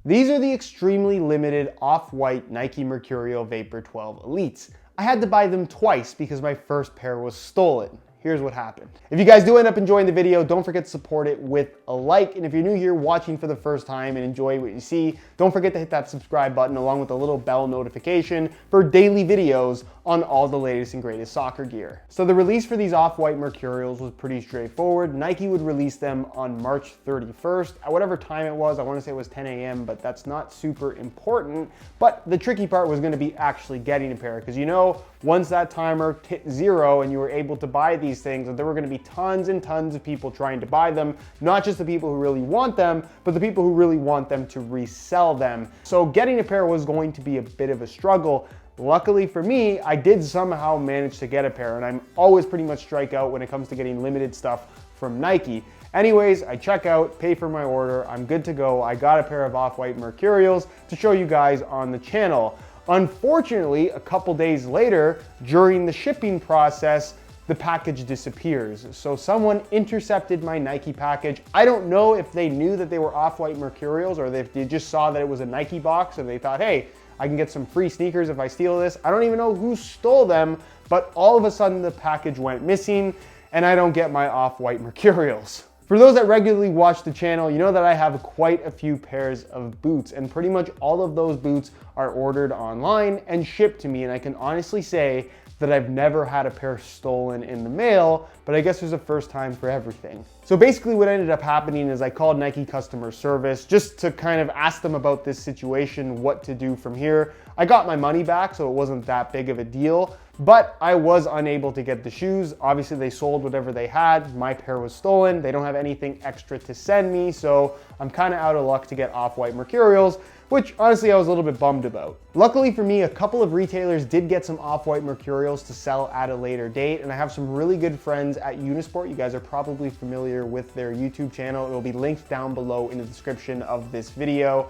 These are the extremely limited Off-White Nike Mercurial Vapor 12 Elites. I had to buy them twice because my first pair was stolen. Here's what happened. If you guys do end up enjoying the video, don't forget to support it with a like. And if you're new here watching for the first time and enjoy what you see, don't forget to hit that subscribe button along with the little bell notification for daily videos on all the latest and greatest soccer gear. So the release for these Off-White Mercurials was pretty straightforward. Nike would release them on March 31st at whatever time it was. I want to say it was 10 a.m., but that's not super important. But the tricky part was going to be actually getting a pair, because you know, once that timer hit 0 and you were able to buy these things, that there were going to be tons and tons of people trying to buy them, not just the people who really want them, but the people who really want them to resell them. So getting a pair was going to be a bit of a struggle. Luckily for me, I did somehow manage to get a pair, and I'm always pretty much strike out when it comes to getting limited stuff from Nike. Anyways, I check out, pay for my order, I'm good to go. I got a pair of Off-White Mercurials to show you guys on the channel. Unfortunately, a couple days later, during the shipping process, the package disappears. So someone intercepted my Nike package. I don't know if they knew that they were Off-White Mercurials, or if they just saw that it was a Nike box and they thought, hey, I can get some free sneakers if I steal this. I don't even know who stole them, but all of a sudden the package went missing and I don't get my Off-White Mercurials. For those that regularly watch the channel, you know that I have quite a few pairs of boots, and pretty much all of those boots are ordered online and shipped to me, and I can honestly say that I've never had a pair stolen in the mail, but I guess there's a first time for everything. So basically what ended up happening is I called Nike customer service just to kind of ask them about this situation, what to do from here. I got my money back, so it wasn't that big of a deal, but I was unable to get the shoes. Obviously they sold whatever they had. My pair was stolen. They don't have anything extra to send me, so I'm kind of out of luck to get Off-White Mercurials, which honestly I was a little bit bummed about. Luckily for me, a couple of retailers did get some Off-White Mercurials to sell at a later date, and I have some really good friends at Unisport. You guys are probably familiar with their YouTube channel. It will be linked down below in the description of this video.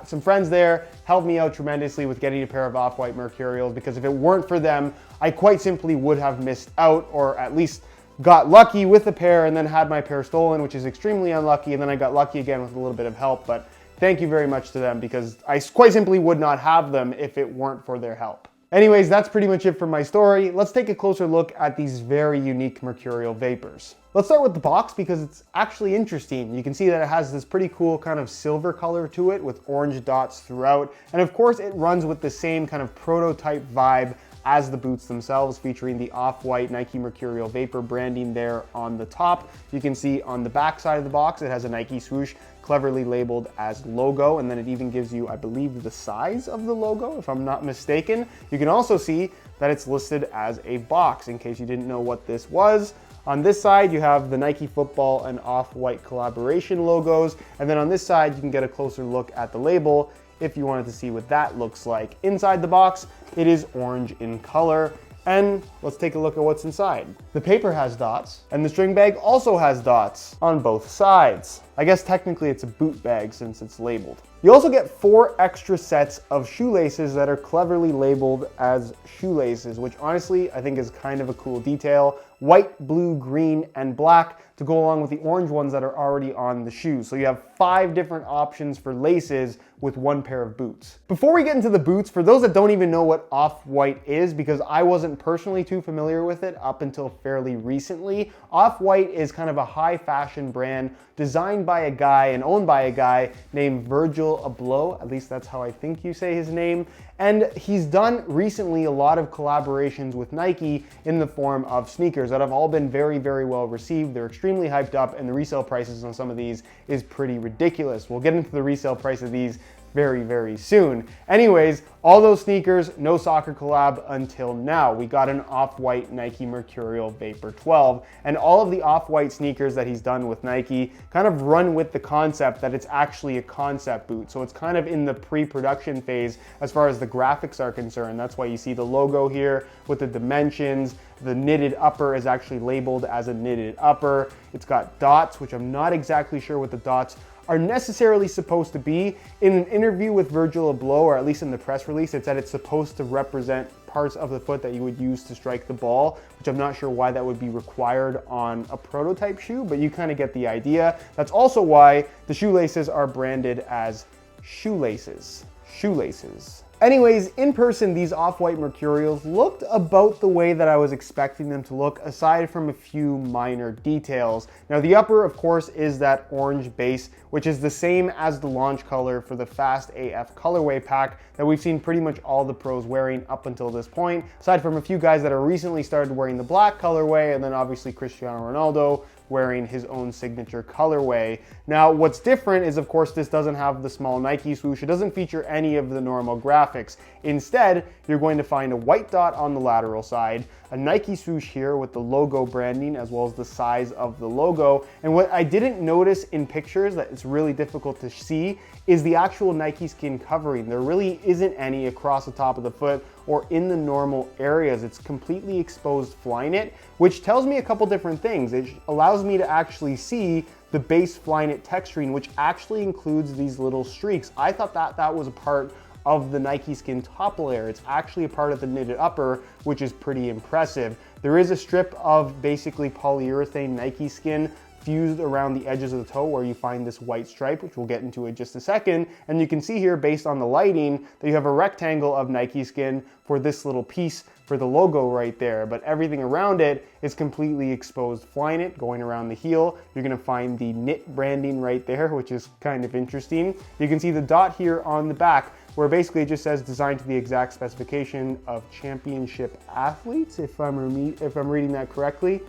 Some friends there helped me out tremendously with getting a pair of Off-White Mercurials, because if it weren't for them, I quite simply would have missed out, or at least got lucky with a pair and then had my pair stolen, which is extremely unlucky, and then I got lucky again with a little bit of help. But thank you very much to them, because I quite simply would not have them if it weren't for their help. Anyways, that's pretty much it for my story. Let's take a closer look at these very unique Mercurial Vapors. Let's start with the box, because it's actually interesting. You can see that it has this pretty cool kind of silver color to it with orange dots throughout. And of course it runs with the same kind of prototype vibe as the boots themselves, featuring the Off-White Nike Mercurial Vapor branding there on the top. You can see on the back side of the box, it has a Nike swoosh cleverly labeled as logo, and then it even gives you, I believe, the size of the logo, if I'm not mistaken. You can also see that it's listed as a box, in case you didn't know what this was. On this side, you have the Nike football and Off-White collaboration logos, and then on this side, you can get a closer look at the label if you wanted to see what that looks like. Inside the box, it is orange in color. And let's take a look at what's inside. The paper has dots, and the string bag also has dots on both sides. I guess technically it's a boot bag since it's labeled. You also get 4 extra sets of shoelaces that are cleverly labeled as shoelaces, which honestly I think is kind of a cool detail. White, blue, green, and black to go along with the orange ones that are already on the shoes. So you have 5 different options for laces with 1 pair of boots. Before we get into the boots, for those that don't even know what Off-White is, because I wasn't personally too familiar with it up until fairly recently, Off-White is kind of a high fashion brand designed by a guy and owned by a guy named Virgil Abloh. At least that's how I think you say his name. And he's done recently a lot of collaborations with Nike in the form of sneakers that have all been very, very well received. They're extremely hyped up, and the resale prices on some of these is pretty ridiculous. We'll get into the resale price of these very, very soon. Anyways, all those sneakers, no soccer collab until now. We got an Off-White Nike Mercurial Vapor 12, and all of the Off-White sneakers that he's done with Nike kind of run with the concept that it's actually a concept boot. So it's kind of in the pre-production phase as far as the graphics are concerned. That's why you see the logo here with the dimensions. The knitted upper is actually labeled as a knitted upper. It's got dots, which I'm not exactly sure what the dots are necessarily supposed to be. In an interview with Virgil Abloh, or at least in the press release, it said it's supposed to represent parts of the foot that you would use to strike the ball, which I'm not sure why that would be required on a prototype shoe, but you kind of get the idea. That's also why the shoelaces are branded as shoelaces. Shoelaces. Anyways, in person, these Off-White Mercurials looked about the way that I was expecting them to look, aside from a few minor details. Now, the upper, of course, is that orange base, which is the same as the launch color for the Fast AF colorway pack that we've seen pretty much all the pros wearing up until this point, aside from a few guys that are recently started wearing the black colorway, and then obviously Cristiano Ronaldo wearing his own signature colorway. Now, what's different is, of course, this doesn't have the small Nike swoosh. It doesn't feature any of the normal graphics. Instead, you're going to find a white dot on the lateral side, a Nike swoosh here with the logo branding as well as the size of the logo. And what I didn't notice in pictures that it's really difficult to see is the actual Nike skin covering. There really isn't any across the top of the foot or in the normal areas. It's completely exposed Flyknit, which tells me a couple different things. It allows me to actually see the base Flyknit texturing, which actually includes these little streaks. I thought that that was a part of the Nike skin top layer. It's actually a part of the knitted upper, which is pretty impressive. There is a strip of basically polyurethane Nike skin fused around the edges of the toe where you find this white stripe, which we'll get into in just a second. And you can see here, based on the lighting, that you have a rectangle of Nike skin for this little piece for the logo right there, but everything around it is completely exposed Flyknit going around the heel. You're gonna find the knit branding right there, which is kind of interesting. You can see the dot here on the back, where basically it just says designed to the exact specification of championship athletes, if I'm reading that correctly.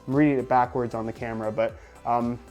I'm reading it backwards on the camera, but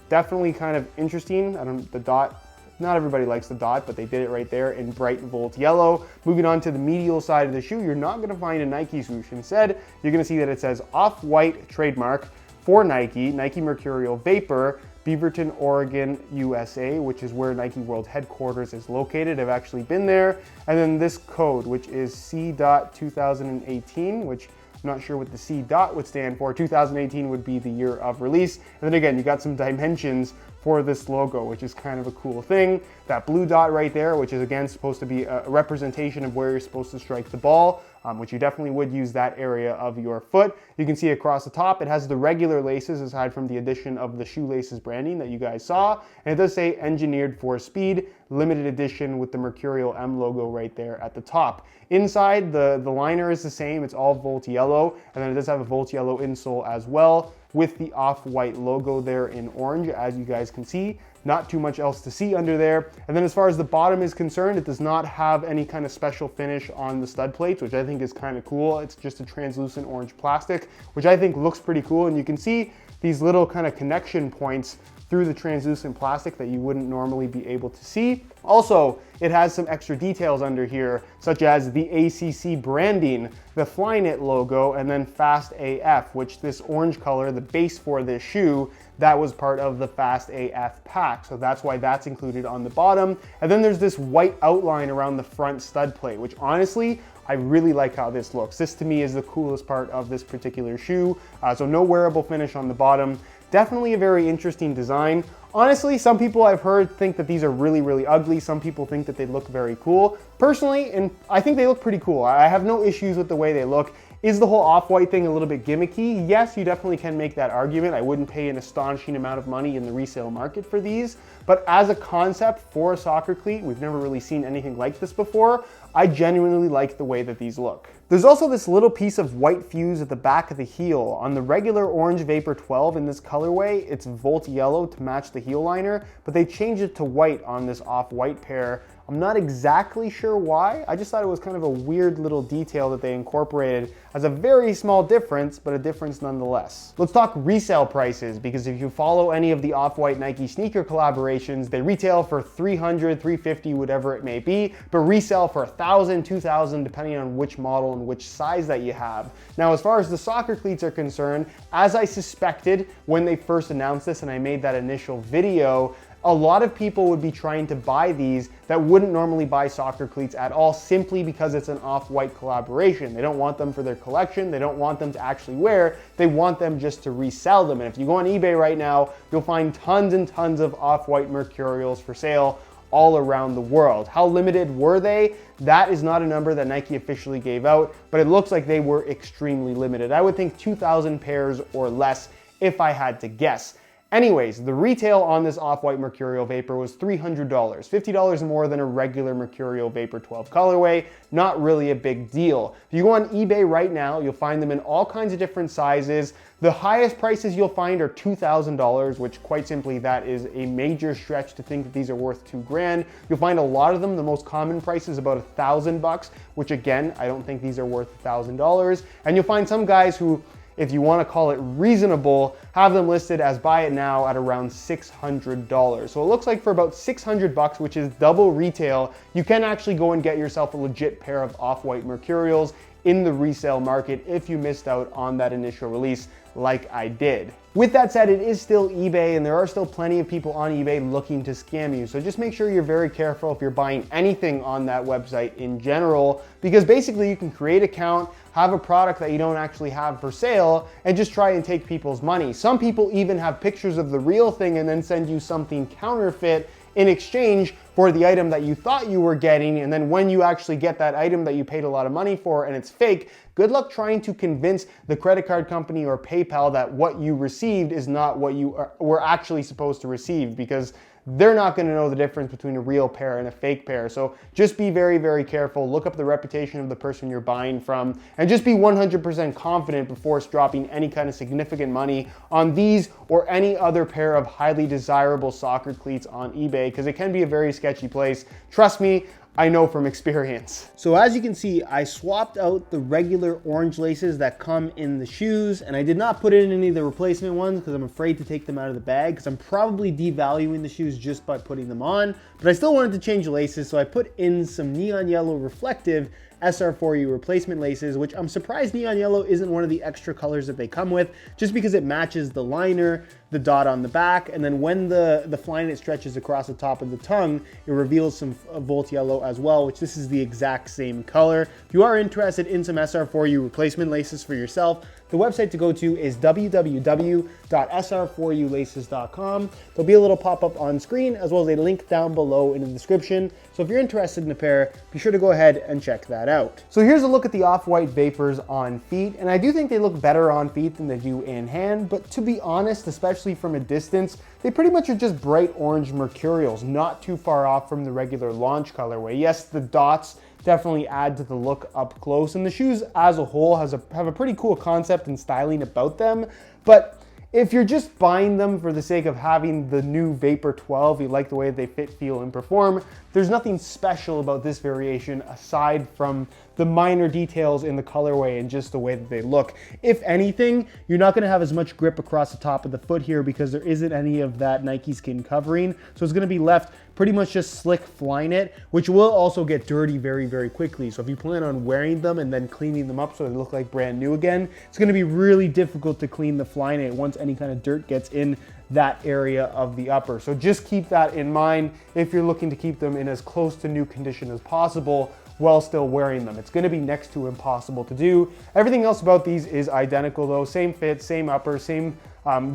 definitely kind of interesting. The dot, not everybody likes the dot, but they did it right there in bright Volt yellow. Moving on to the medial side of the shoe, you're not gonna find a Nike swoosh. Instead, you're gonna see that it says Off-White trademark for Nike, Nike Mercurial Vapor, Beaverton, Oregon, USA, which is where Nike World headquarters is located. I've actually been there. And then this code, which is C.2018, which I'm not sure what the C dot would stand for. 2018 would be the year of release. And then again, you got some dimensions for this logo, which is kind of a cool thing. That blue dot right there, which is again supposed to be a representation of where you're supposed to strike the ball, which you definitely would use that area of your foot. You can see across the top, it has the regular laces aside from the addition of the shoelaces branding that you guys saw. And it does say engineered for speed, limited edition with the Mercurial M logo right there at the top. Inside, the liner is the same. It's all Volt yellow. And then it does have a Volt yellow insole as well, with the Off-White logo there in orange, as you guys can see. Not too much else to see under there. And then as far as the bottom is concerned, it does not have any kind of special finish on the stud plates, which I think is kind of cool. It's just a translucent orange plastic, which I think looks pretty cool. And you can see these little kind of connection points through the translucent plastic that you wouldn't normally be able to see. Also, it has some extra details under here, such as the ACC branding, the Flyknit logo, and then Fast AF, which this orange color, the base for this shoe, that was part of the Fast AF pack. So that's why that's included on the bottom. And then there's this white outline around the front stud plate, which honestly, I really like how this looks. This to me is the coolest part of this particular shoe. So no wearable finish on the bottom. Definitely a very interesting design. Honestly, some people I've heard think that these are really, really ugly. Some people think that they look very cool. Personally, and I think they look pretty cool. I have no issues with the way they look. Is the whole Off-White thing a little bit gimmicky? Yes, you definitely can make that argument. I wouldn't pay an astonishing amount of money in the resale market for these. But as a concept for a soccer cleat, we've never really seen anything like this before. I genuinely like the way that these look. There's also this little piece of white fuse at the back of the heel. On the regular orange Vapor 12 in this colorway, it's Volt yellow to match the heel liner, but they changed it to white on this Off-White pair. I'm not exactly sure why. I just thought it was kind of a weird little detail that they incorporated as a very small difference, but a difference nonetheless. Let's talk resale prices, because if you follow any of the Off-White Nike sneaker collaborations, they retail for $300, $350, whatever it may be, but resell for $1,000, $2,000, depending on which model and which size that you have. Now, as far as the soccer cleats are concerned, as I suspected when they first announced this and I made that initial video, a lot of people would be trying to buy these that wouldn't normally buy soccer cleats at all, simply because it's an Off-White collaboration. They don't want them for their collection. They don't want them to actually wear. They want them just to resell them. And if you go on eBay right now, you'll find tons and tons of Off-White Mercurials for sale all around the world. How limited were they? That is not a number that Nike officially gave out, but it looks like they were extremely limited. I would think 2,000 pairs or less if I had to guess. Anyways, the retail on this Off-White Mercurial Vapor was $300, $50 more than a regular Mercurial Vapor 12 colorway. Not really a big deal. If you go on eBay right now, you'll find them in all kinds of different sizes. The highest prices you'll find are $2,000, which quite simply that is a major stretch to think that these are worth $2,000. You'll find a lot of them, the most common price is about $1,000, which again, I don't think these are worth $1,000. And you'll find some guys who, if you want to call it reasonable, have them listed as buy it now at around $600. So it looks like for about $600, which is double retail, you can actually go and get yourself a legit pair of Off-White Mercurials in the resale market if you missed out on that initial release like I did. With that said, it is still eBay and there are still plenty of people on eBay looking to scam you. So just make sure you're very careful if you're buying anything on that website in general, because basically you can create an account, have a product that you don't actually have for sale, and just try and take people's money. Some people even have pictures of the real thing and then send you something counterfeit in exchange for the item that you thought you were getting, and then when you actually get that item that you paid a lot of money for and it's fake, good luck trying to convince the credit card company or PayPal that what you received is not what you were actually supposed to receive, because they're not going to know the difference between a real pair and a fake pair. So just be very, very careful. Look up the reputation of the person you're buying from, and just be 100% confident before dropping any kind of significant money on these or any other pair of highly desirable soccer cleats on eBay, because it can be a very sketchy place. Trust me, I know from experience. So as you can see, I swapped out the regular orange laces that come in the shoes, and I did not put in any of the replacement ones because I'm afraid to take them out of the bag, because I'm probably devaluing the shoes just by putting them on. But I still wanted to change the laces, so I put in some neon yellow reflective SR4U replacement laces, which I'm surprised neon yellow isn't one of the extra colors that they come with, just because it matches the liner, the dot on the back, and then when the Flyknit stretches across the top of the tongue, it reveals some Volt yellow as well, which this is the exact same color. If you are interested in some SR4U replacement laces for yourself, the website to go to is www.sr4ulaces.com. There'll be a little pop-up on screen as well as a link down below in the description. So if you're interested in a pair, be sure to go ahead and check that out. So here's a look at the Off-White Vapors on feet, and I do think they look better on feet than they do in hand, but to be honest, especially from a distance, they pretty much are just bright orange Mercurials, not too far off from the regular launch colorway. Yes, the dots definitely add to the look up close, and the shoes as a whole have a pretty cool concept and styling about them. But if you're just buying them for the sake of having the new Vapor 12, you like the way they fit, feel, and perform, there's nothing special about this variation aside from the minor details in the colorway and just the way that they look. If anything, you're not gonna have as much grip across the top of the foot here because there isn't any of that Nike skin covering. So it's gonna be left pretty much just slick Flyknit, which will also get dirty very, very quickly. So if you plan on wearing them and then cleaning them up so they look like brand new again, it's gonna be really difficult to clean the Flyknit once any kind of dirt gets in that area of the upper. So just keep that in mind if you're looking to keep them in as close to new condition as possible while still wearing them. It's gonna be next to impossible to do. Everything else about these is identical though. Same fit, same upper, same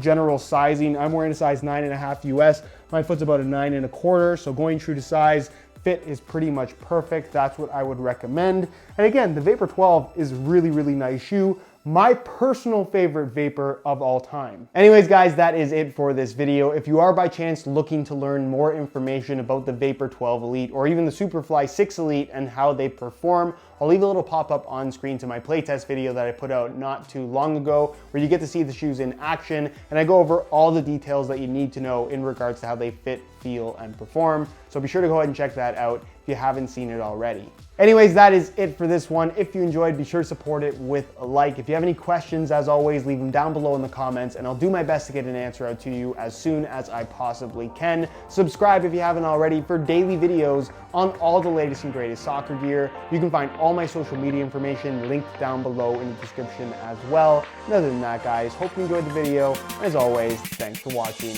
general sizing. I'm wearing a size 9.5 US. My foot's about a 9.25, so going true to size, fit is pretty much perfect. That's what I would recommend. And again, the Vapor 12 is really, really nice shoe. My personal favorite Vapor of all time. Anyways, guys, that is it for this video. If you are by chance looking to learn more information about the Vapor 12 Elite or even the Superfly 6 Elite and how they perform, I'll leave a little pop-up on screen to my playtest video that I put out not too long ago, where you get to see the shoes in action, and I go over all the details that you need to know in regards to how they fit, feel, and perform. So be sure to go ahead and check that out if you haven't seen it already. Anyways, that is it for this one. If you enjoyed, be sure to support it with a like. If you have any questions, as always, leave them down below in the comments, and I'll do my best to get an answer out to you as soon as I possibly can. Subscribe if you haven't already for daily videos on all the latest and greatest soccer gear. You can find all my social media information linked down below in the description as well. And other than that, guys, hope you enjoyed the video. As always, thanks for watching.